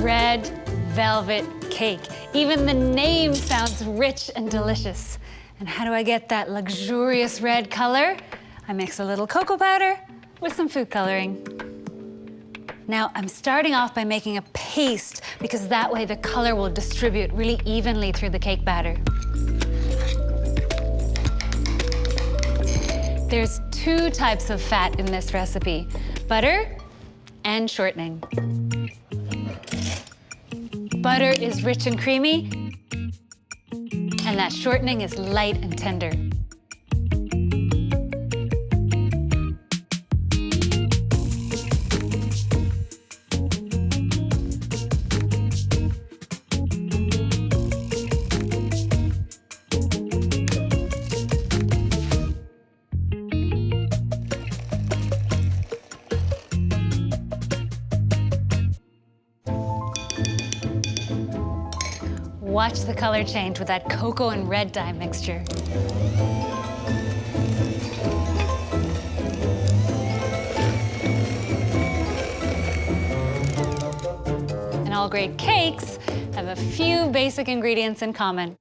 red velvet cake. Even the name sounds rich and delicious. And how do I get that luxurious red color? I mix a little cocoa powder with some food coloring. Now, I'm starting off by making a paste because that way the color will distribute really evenly through the cake batter. There's two types of fat in this recipe, butter and shortening. Butter is rich and creamy, and that shortening is light and tender. Watch the color change with that cocoa and red dye mixture. And all great cakes have a few basic ingredients in common.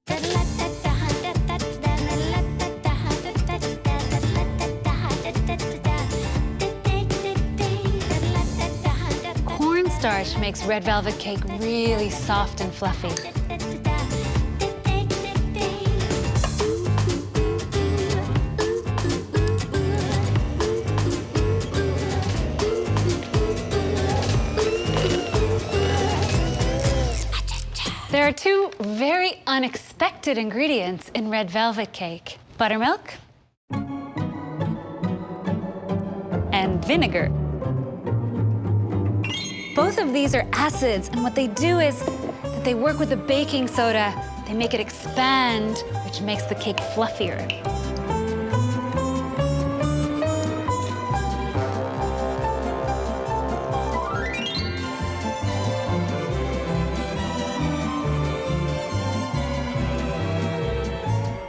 Cornstarch makes red velvet cake really soft and fluffy. There are two very unexpected ingredients in red velvet cake: buttermilk and vinegar. Both of these are acids, and what they do is that they work with the baking soda. They make it expand, which makes the cake fluffier.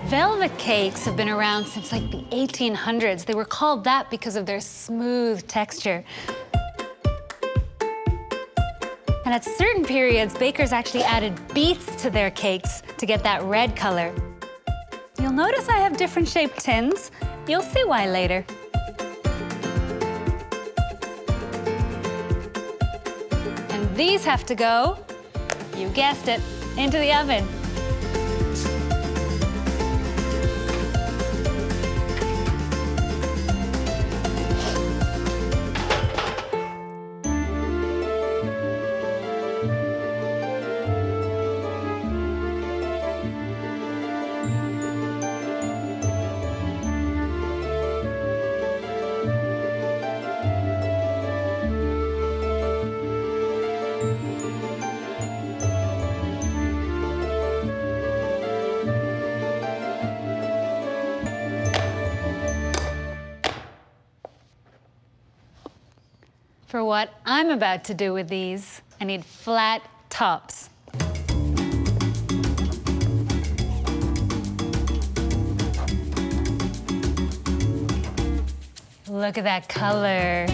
Velvet cakes have been around since like the 1800s. They were called that because of their smooth texture. And at certain periods, bakers actually added beets to their cakes to get that red color. You'll notice I have different shaped tins. You'll see why later. And these have to go, you guessed it, into the oven. For what I'm about to do with these, I need flat tops. Look at that color.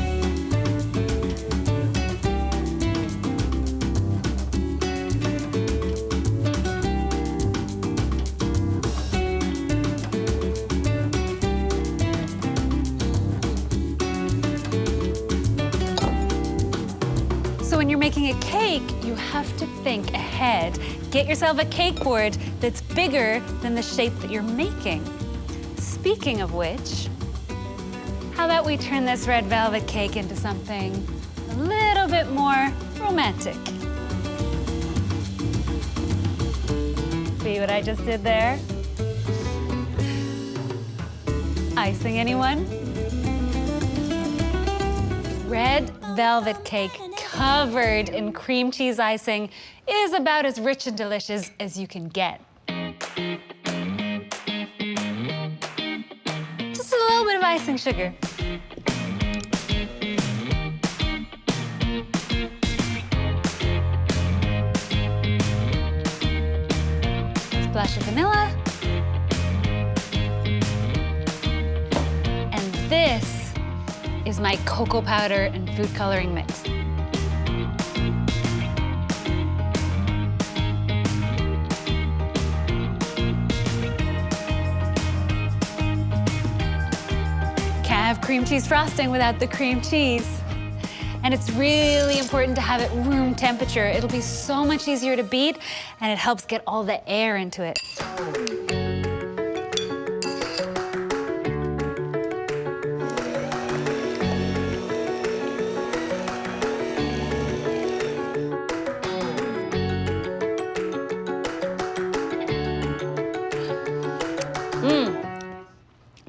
So when you're making a cake, you have to think ahead. Get yourself a cake board that's bigger than the shape that you're making. Speaking of which, how about we turn this red velvet cake into something a little bit more romantic? See what I just did there? Icing, anyone? Red velvet cake covered in cream cheese icing is about as rich and delicious as you can get. Just a little bit of icing sugar. Splash of vanilla. And this is my cocoa powder and food coloring mix. cream cheese frosting without the cream cheese. And it's really important to have it room temperature. It'll be so much easier to beat, and it helps get all the air into it.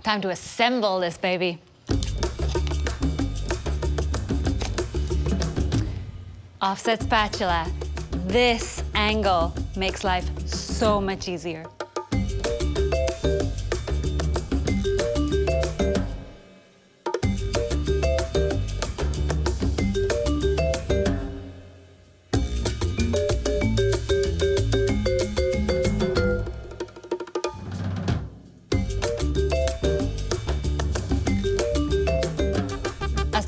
Time to assemble this baby. Offset spatula. This angle makes life so much easier.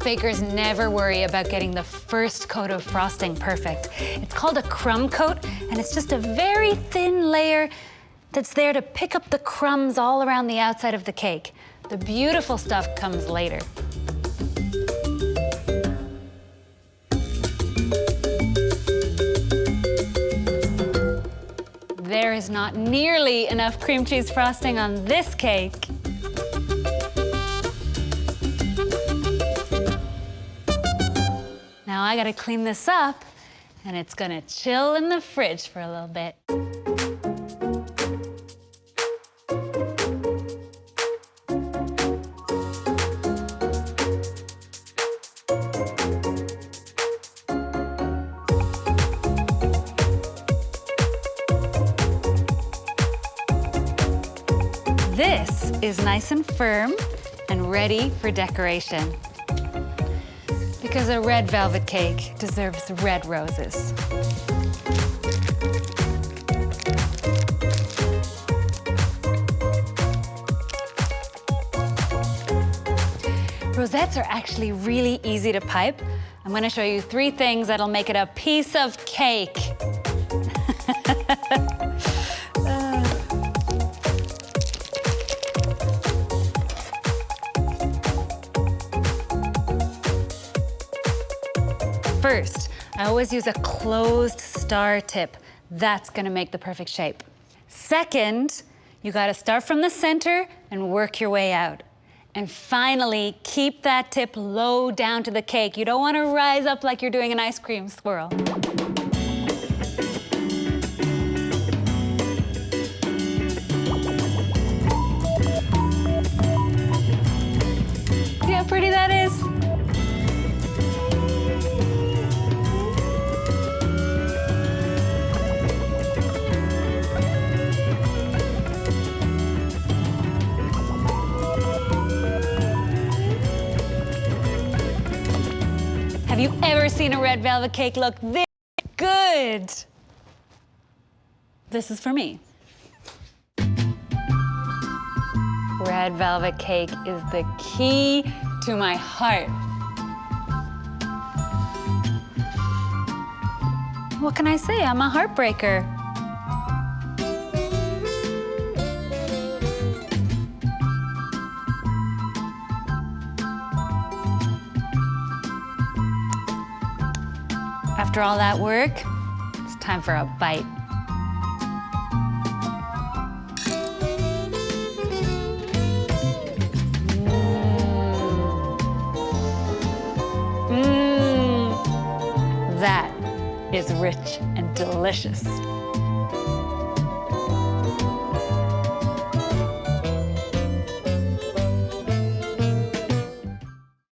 Bakers never worry about getting the first coat of frosting perfect. It's called a crumb coat, and it's just a very thin layer that's there to pick up the crumbs all around the outside of the cake. The beautiful stuff comes later. There is not nearly enough cream cheese frosting on this cake. Now I gotta clean this up, and it's gonna chill in the fridge for a little bit. This is nice and firm and ready for decoration. Because a red velvet cake deserves red roses. Rosettes are actually really easy to pipe. I'm going to show you 3 things that'll make it a piece of cake. First, I always use a closed star tip. That's gonna make the perfect shape. Second, you gotta start from the center and work your way out. And finally, keep that tip low down to the cake. You don't wanna rise up like you're doing an ice cream swirl. See how pretty that is? Have you ever seen a red velvet cake look this good? This is for me. Red velvet cake is the key to my heart. What can I say? I'm a heartbreaker. After all that work, it's time for a bite. That is rich and delicious.